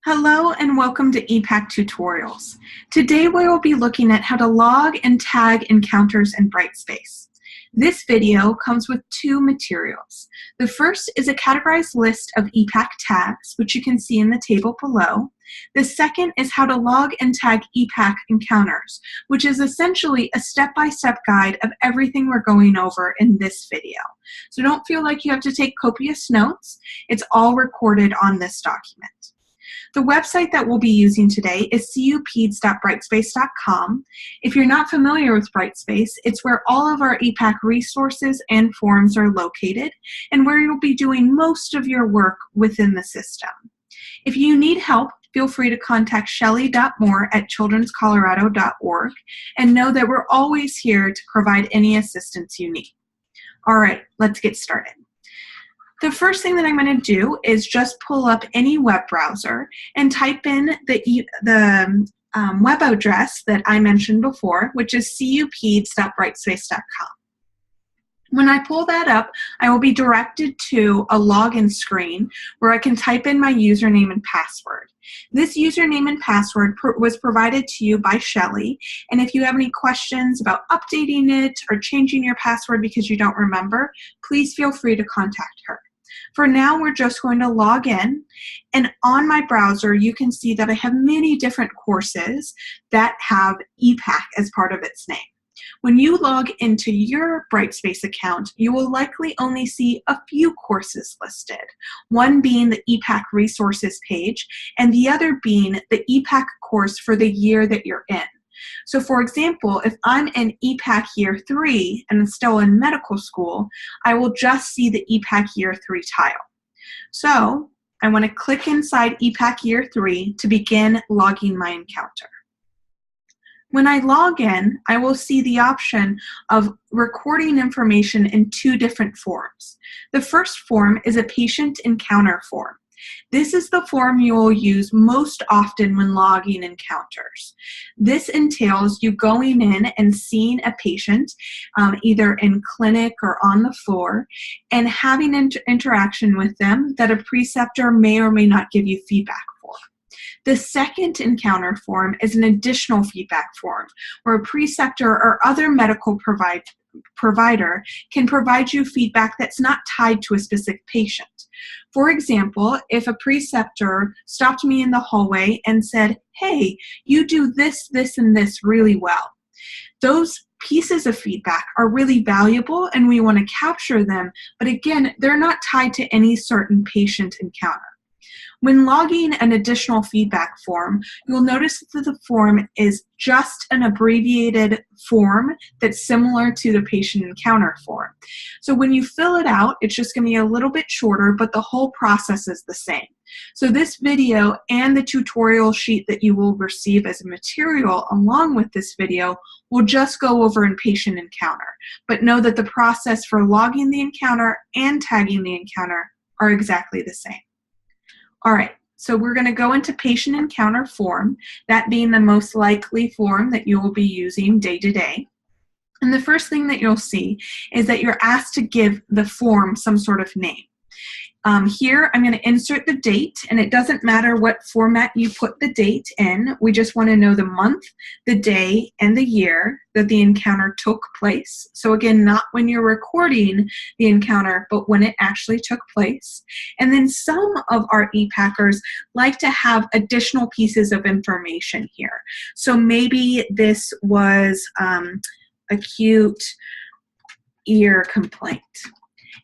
Hello and welcome to EPAC Tutorials. Today we will be looking at how to log and tag encounters in Brightspace. This video comes with two materials. The first is a categorized list of EPAC tags, which you can see in the table below. The second is how to log and tag EPAC encounters, which is essentially a step-by-step guide of everything we're going over in this video. So don't feel like you have to take copious notes. It's all recorded on this document. The website that we'll be using today is cupeds.brightspace.com. If you're not familiar with Brightspace, it's where all of our EPAC resources and forms are located and where you'll be doing most of your work within the system. If you need help, feel free to contact shelly.moore@childrenscolorado.org and know that we're always here to provide any assistance you need. All right, let's get started. The first thing that I'm going to do is just pull up any web browser and type in the web address that I mentioned before, which is cupeds.brightspace.com. When I pull that up, I will be directed to a login screen where I can type in my username and password. This username and password was provided to you by Shelly, and if you have any questions about updating it or changing your password because you don't remember, please feel free to contact her. For now, we're just going to log in, and on my browser, you can see that I have many different courses that have EPAC as part of its name. When you log into your Brightspace account, you will likely only see a few courses listed, one being the EPAC resources page, and the other being the EPAC course for the year that you're in. So for example, if I'm in EPAC Year 3 and I'm still in medical school, I will just see the EPAC Year 3 tile. So I want to click inside EPAC Year 3 to begin logging my encounter. When I log in, I will see the option of recording information in two different forms. The first form is a patient encounter form. This is the form you will use most often when logging encounters. This entails you going in and seeing a patient, either in clinic or on the floor, and having interaction with them that a preceptor may or may not give you feedback for. The second encounter form is an additional feedback form, where a preceptor or other medical provider can provide you feedback that's not tied to a specific patient. For example, if a preceptor stopped me in the hallway and said, "Hey, you do this, this, and this really well." Those pieces of feedback are really valuable and we want to capture them, but again, they're not tied to any certain patient encounter. When logging an additional feedback form, you'll notice that the form is just an abbreviated form that's similar to the patient encounter form. So when you fill it out, it's just going to be a little bit shorter, but the whole process is the same. So this video and the tutorial sheet that you will receive as a material along with this video will just go over in patient encounter. But know that the process for logging the encounter and tagging the encounter are exactly the same. All right, so we're going to go into patient encounter form, that being the most likely form that you will be using day to day. And the first thing that you'll see is that you're asked to give the form some sort of name. Here, I'm going to insert the date, and it doesn't matter what format you put the date in. We just want to know the month, the day, and the year that the encounter took place. So again, not when you're recording the encounter, but when it actually took place. And then some of our EPACers like to have additional pieces of information here. So maybe this was acute ear complaint.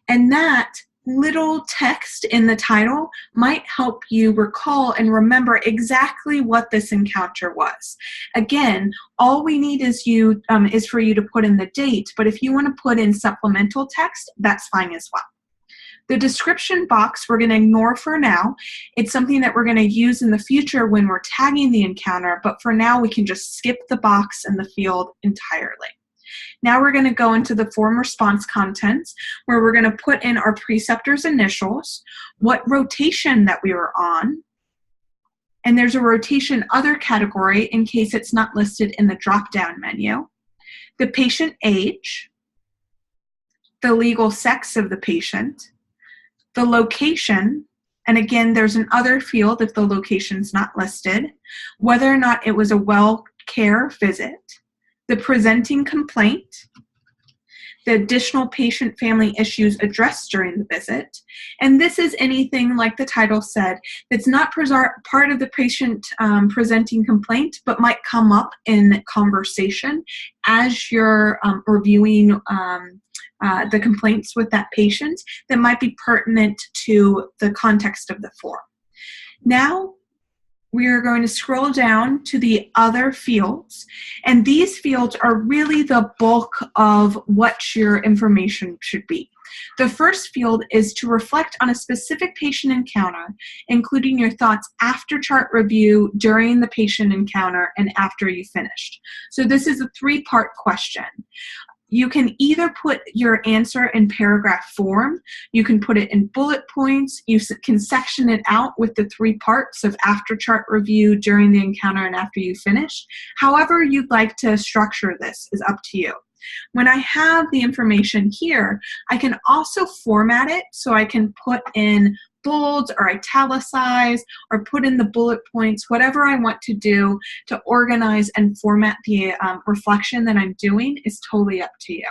And that little text in the title might help you recall and remember exactly what this encounter was. Again, all we need is for you to put in the date, but if you want to put in supplemental text, that's fine as well. The description box we're going to ignore for now. It's something that we're going to use in the future when we're tagging the encounter, but for now we can just skip the box and the field entirely. Now we're going to go into the form response contents, where we're going to put in our preceptor's initials, what rotation that we were on, and there's a rotation other category in case it's not listed in the drop-down menu, the patient age, the legal sex of the patient, the location, and again, there's an other field if the location's not listed, whether or not it was a well care visit, the presenting complaint, the additional patient family issues addressed during the visit. And this is anything, like the title said, that's not part of the patient presenting complaint, but might come up in conversation as you're reviewing the complaints with that patient that might be pertinent to the context of the form. Now, we are going to scroll down to the other fields, and these fields are really the bulk of what your information should be. The first field is to reflect on a specific patient encounter, including your thoughts after chart review, during the patient encounter, and after you finished. So this is a three-part question. You can either put your answer in paragraph form, you can put it in bullet points, you can section it out with the three parts of after chart review, during the encounter, and after you finish. However you'd like to structure this is up to you. When I have the information here, I can also format it so I can put in bold or italicize or put in the bullet points, whatever I want to do to organize and format the reflection that I'm doing is totally up to you.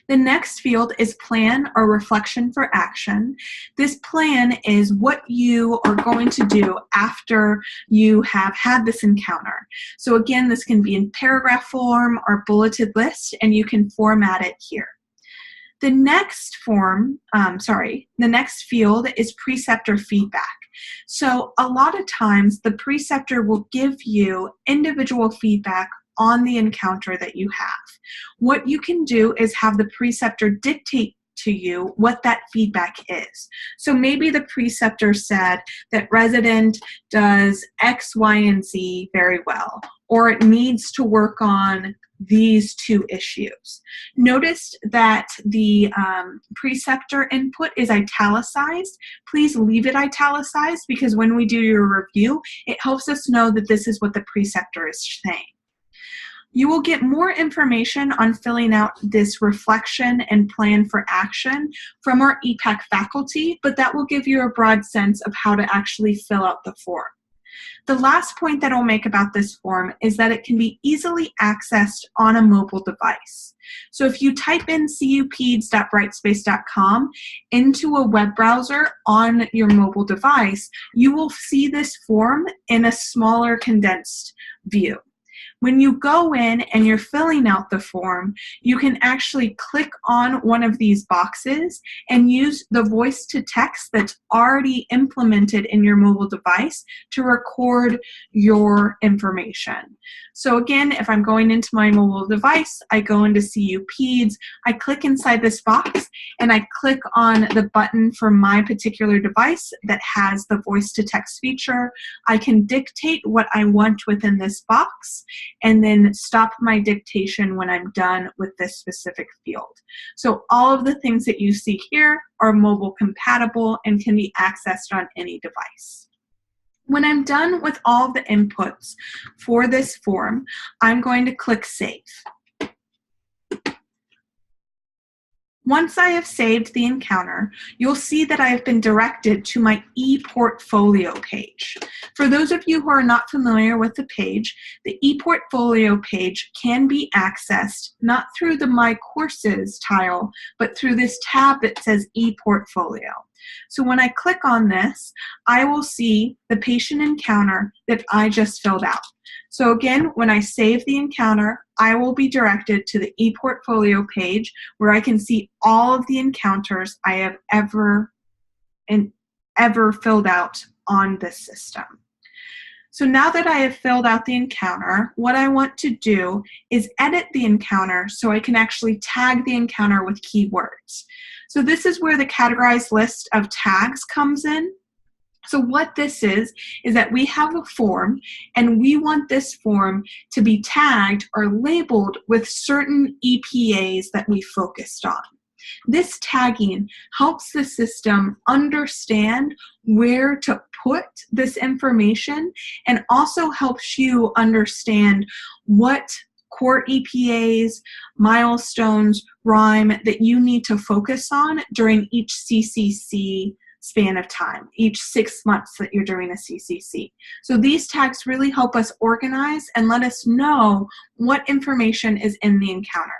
The next field is plan or reflection for action. This plan is what you are going to do after you have had this encounter. So again, this can be in paragraph form or bulleted list, and you can format it here. The next the next field is preceptor feedback. So a lot of times the preceptor will give you individual feedback on the encounter that you have. What you can do is have the preceptor dictate to you what that feedback is. So maybe the preceptor said that resident does X, Y, and Z very well, or it needs to work on these two issues. Notice that the preceptor input is italicized. Please leave it italicized because when we do your review, it helps us know that this is what the preceptor is saying. You will get more information on filling out this reflection and plan for action from our EPAC faculty, but that will give you a broad sense of how to actually fill out the form. The last point that I'll make about this form is that it can be easily accessed on a mobile device. So if you type in cupeds.brightspace.com into a web browser on your mobile device, you will see this form in a smaller condensed view. When you go in and you're filling out the form, you can actually click on one of these boxes and use the voice to text that's already implemented in your mobile device to record your information. So again, if I'm going into my mobile device, I go into CU Peds, I click inside this box, and I click on the button for my particular device that has the voice to text feature. I can dictate what I want within this box, and then stop my dictation when I'm done with this specific field. So all of the things that you see here are mobile compatible and can be accessed on any device. When I'm done with all of the inputs for this form, I'm going to click Save. Once I have saved the encounter, you'll see that I have been directed to my ePortfolio page. For those of you who are not familiar with the page, the ePortfolio page can be accessed not through the My Courses tile, but through this tab that says ePortfolio. So when I click on this, I will see the patient encounter that I just filled out. So again, when I save the encounter, I will be directed to the ePortfolio page where I can see all of the encounters I have ever filled out on this system. So now that I have filled out the encounter, what I want to do is edit the encounter so I can actually tag the encounter with keywords. So this is where the categorized list of tags comes in. So what this is that we have a form and we want this form to be tagged or labeled with certain EPAs that we focused on. This tagging helps the system understand where to put this information and also helps you understand what core EPAs, milestones, rhyme that you need to focus on during each CCC span of time, each 6 months that you're doing a CCC. So these tags really help us organize and let us know what information is in the encounter.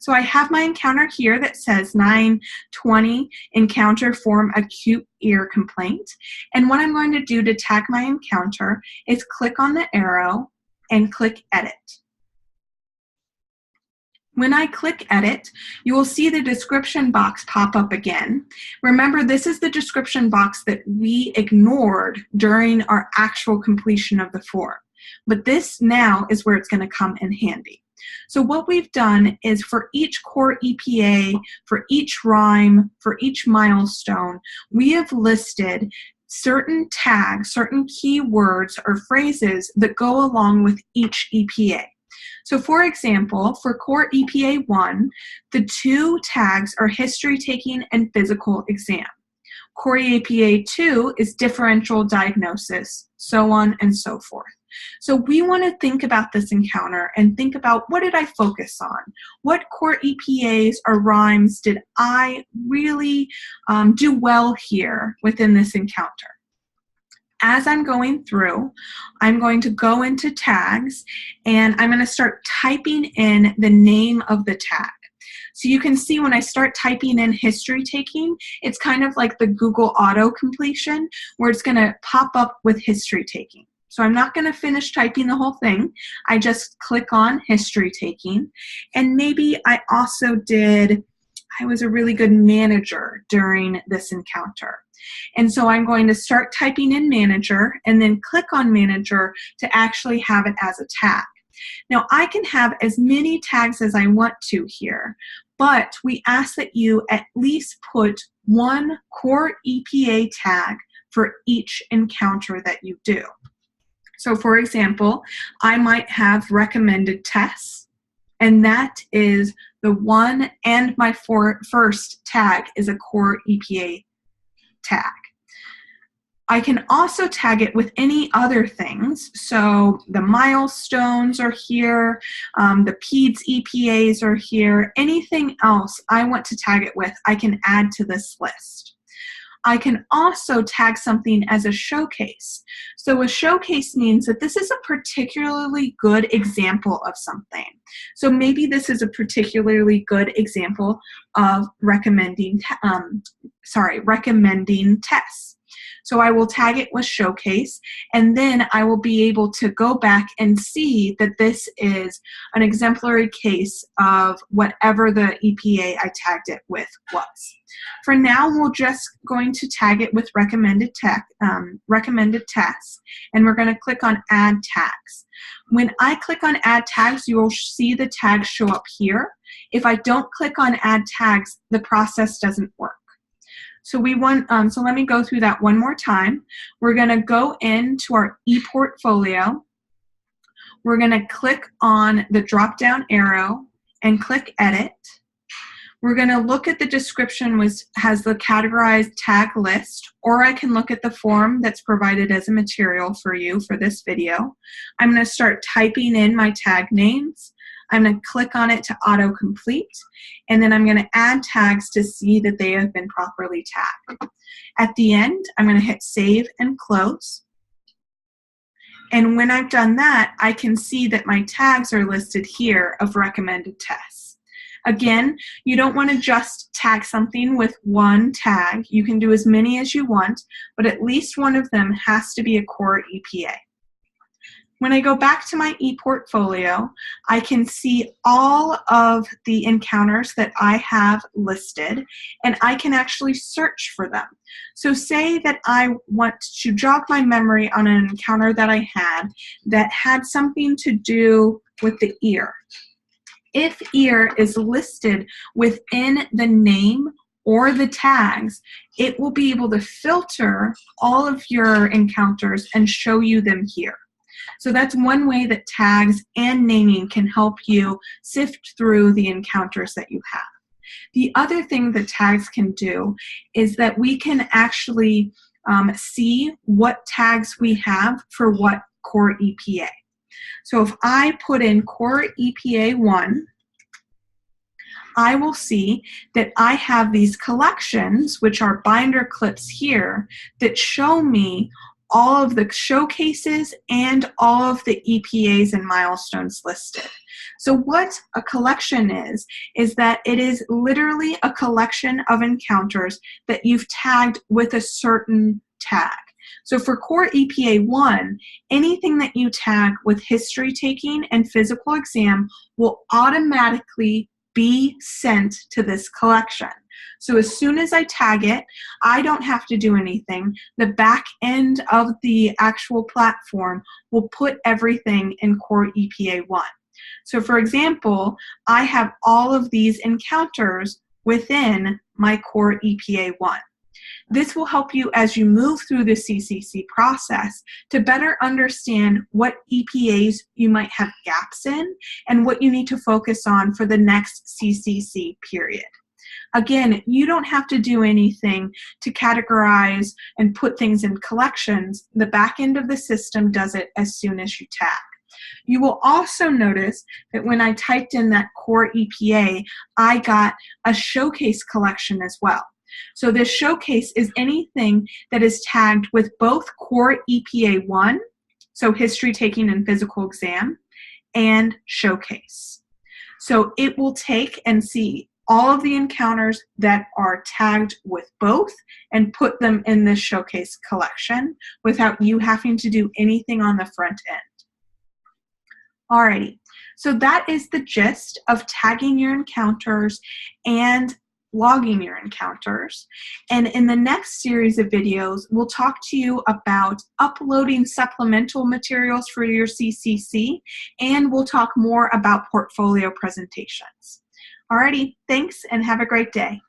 So I have my encounter here that says 9/20 encounter form acute ear complaint. And what I'm going to do to tag my encounter is click on the arrow and click edit. When I click edit, you will see the description box pop up again. Remember, this is the description box that we ignored during our actual completion of the form. But this now is where it's going to come in handy. So what we've done is for each core EPA, for each rhyme, for each milestone, we have listed certain tags, certain keywords or phrases that go along with each EPA. So for example, for core EPA 1, the 2 tags are history taking and physical exam. Core EPA 2 is differential diagnosis, so on and so forth. So we want to think about this encounter and think about, what did I focus on? What core EPAs or rhymes did I really do well here within this encounter? As I'm going through, I'm going to go into tags and I'm going to start typing in the name of the tag. So you can see when I start typing in history taking, it's kind of like the Google auto completion where it's going to pop up with history taking. So I'm not going to finish typing the whole thing. I just click on history taking. And maybe I was a really good manager during this encounter. And so I'm going to start typing in manager and then click on manager to actually have it as a tag. Now I can have as many tags as I want to here, but we ask that you at least put 1 core EPA tag for each encounter that you do. So for example, I might have recommended tests, and that is the one, and my first tag is a core EPA tag. I can also tag it with any other things. So the milestones are here, the PEDS EPAs are here, anything else I want to tag it with, I can add to this list. I can also tag something as a showcase. So a showcase means that this is a particularly good example of something. So maybe this is a particularly good example of recommending tests. So I will tag it with showcase, and then I will be able to go back and see that this is an exemplary case of whatever the EPA I tagged it with was. For now, we're just going to tag it with recommended tests, and we're going to click on Add Tags. When I click on Add Tags, you will see the tags show up here. If I don't click on Add Tags, the process doesn't work. So let me go through that one more time. We're going to go into our ePortfolio. We're going to click on the drop-down arrow and click Edit. We're going to look at the description which has the categorized tag list, or I can look at the form that's provided as a material for you for this video. I'm going to start typing in my tag names. I'm going to click on it to autocomplete, and then I'm going to add tags to see that they have been properly tagged. At the end, I'm going to hit Save and Close. And when I've done that, I can see that my tags are listed here of recommended tests. Again, you don't want to just tag something with 1 tag. You can do as many as you want, but at least one of them has to be a core EPA. When I go back to my ePortfolio, I can see all of the encounters that I have listed, and I can actually search for them. So say that I want to jog my memory on an encounter that I had something to do with the ear. If ear is listed within the name or the tags, it will be able to filter all of your encounters and show you them here. So that's one way that tags and naming can help you sift through the encounters that you have. The other thing that tags can do is that we can actually see what tags we have for what core EPA. So if I put in core EPA 1, I will see that I have these collections, which are binder clips here, that show me all of the showcases and all of the EPAs and milestones listed. So what a collection is that it is literally a collection of encounters that you've tagged with a certain tag. So for core EPA 1, anything that you tag with history taking and physical exam will automatically be sent to this collection. So as soon as I tag it, I don't have to do anything. The back end of the actual platform will put everything in core EPA 1. So for example, I have all of these encounters within my core EPA 1. This will help you as you move through the CCC process to better understand what EPAs you might have gaps in and what you need to focus on for the next CCC period. Again, you don't have to do anything to categorize and put things in collections. The back end of the system does it as soon as you tag. You will also notice that when I typed in that core EPA, I got a showcase collection as well. So this showcase is anything that is tagged with both core EPA 1, so history taking and physical exam, and showcase. So it will take and see all of the encounters that are tagged with both and put them in this showcase collection without you having to do anything on the front end. Alrighty, so that is the gist of tagging your encounters and logging your encounters. And in the next series of videos, we'll talk to you about uploading supplemental materials for your CCC, and we'll talk more about portfolio presentations. Alrighty, thanks and have a great day.